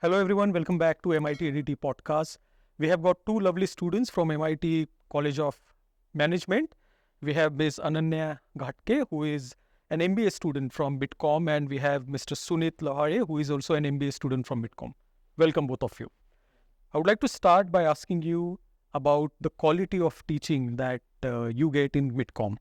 Hello everyone, welcome back to MIT ADT podcast. We have got two lovely students from MIT College of Management. We have Ms. Ananya Ghatke, who is an MBA student from Bitkom, and we have Mr. Sunit Lahare, who is also an MBA student from Bitkom. Welcome both of you. I would like to start by asking you about the quality of teaching that you get in Bitkom.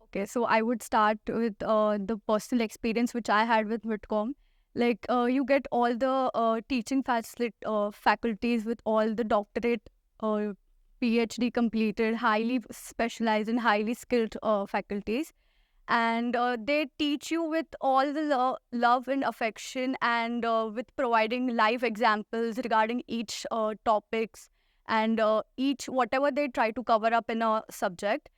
Okay, so I would start with the personal experience which I had with Whitcomb. You get all the teaching faculties with all the doctorate, PhD completed, highly specialized and highly skilled faculties. And they teach you with all the love and affection and with providing live examples regarding each topics and each whatever they try to cover up in a subject.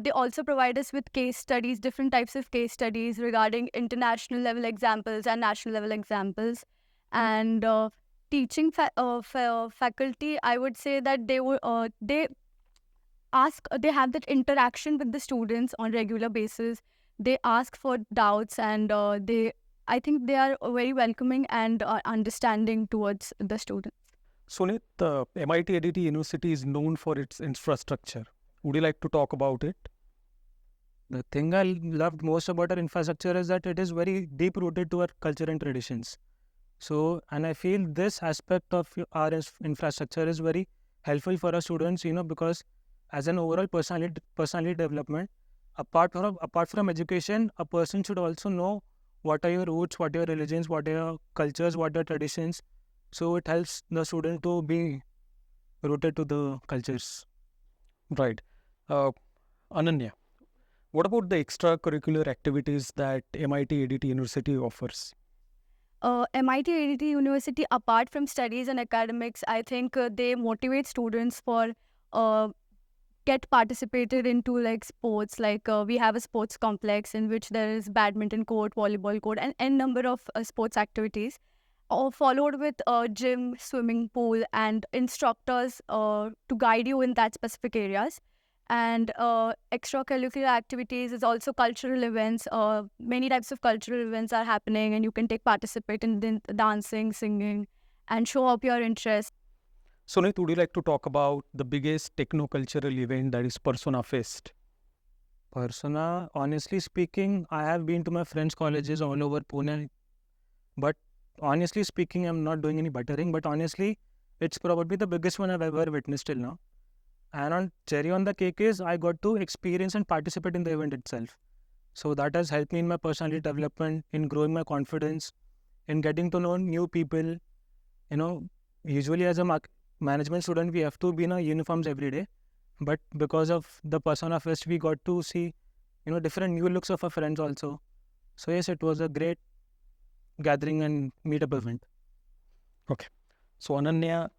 They also provide us with case studies, different types of case studies regarding international level examples and national level examples. And teaching faculty, I would say that they have that interaction with the students on regular basis. They ask for doubts and I think they are very welcoming and understanding towards the students. Sunit, MIT ADT University is known for its infrastructure. Would you like to talk about it? The thing I loved most about our infrastructure is that it is very deep rooted to our culture and traditions. So, and I feel this aspect of our infrastructure is very helpful for our students, because as an overall personality development, apart from education, a person should also know what are your roots, what are your religions, what are your cultures, what are your traditions. So it helps the student to be rooted to the cultures. Right. Ananya, what about the extracurricular activities that MIT ADT University offers? MIT ADT University, apart from studies and academics, I think they motivate students for uh, get participated into like sports. We have a sports complex in which there is badminton court, volleyball court, and n number of sports activities. All followed with a gym, swimming pool, and instructors to guide you in that specific areas. And extracurricular activities is also cultural events. Many types of cultural events are happening, and you can participate in dancing, singing, and show up your interest. Sunit, would you like to talk about the biggest techno-cultural event, that is Persona Fest? Persona, honestly speaking, I have been to my friends' colleges all over Pune, but honestly speaking, I'm not doing any buttering, but honestly, it's probably the biggest one I've ever witnessed till now. And on cherry on the cake is I got to experience and participate in the event itself. So that has helped me in my personality development, in growing my confidence, in getting to know new people. Usually as a management student, we have to be in our uniforms every day. But because of the Persona Fest, we got to see, different new looks of our friends also. So yes, it was a great gathering and meetup event. Okay. So Ananya,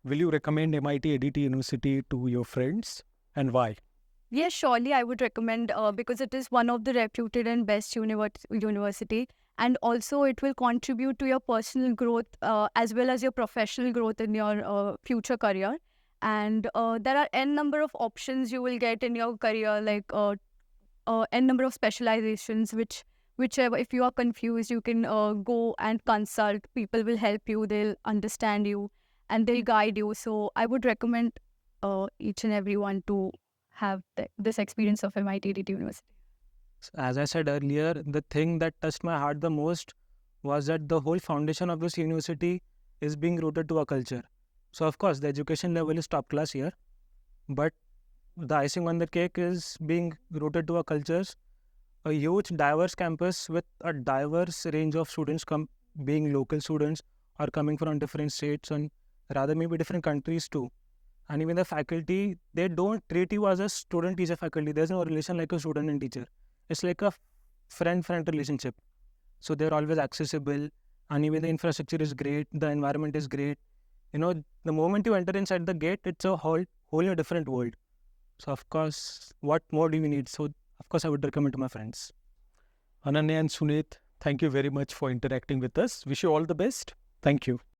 will you recommend MIT ADT University to your friends, and why? Yes, surely I would recommend because it is one of the reputed and best university, and also it will contribute to your personal growth as well as your professional growth in your future career. And there are n number of options you will get in your career, n number of specializations, whichever if you are confused, you can go and consult. People will help you. They'll understand you, and they'll guide you. So I would recommend each and everyone to have this experience of MIT ADT University. As I said earlier, the thing that touched my heart the most was that the whole foundation of this university is being rooted to our culture. So of course, the education level is top class here, but the icing on the cake is being rooted to our cultures. A huge diverse campus with a diverse range of students being local students or coming from different states and rather maybe different countries too. And even the faculty, they don't treat you as a student teacher faculty. There's no relation like a student and teacher. It's like a friend relationship. So they're always accessible, and even the infrastructure is great, the environment is great. The moment you enter inside the gate, it's a whole new different world. So of course, what more do we need? So of course, I would recommend to my friends. Ananya and Sunit, thank you very much for interacting with us. Wish you all the best. Thank you.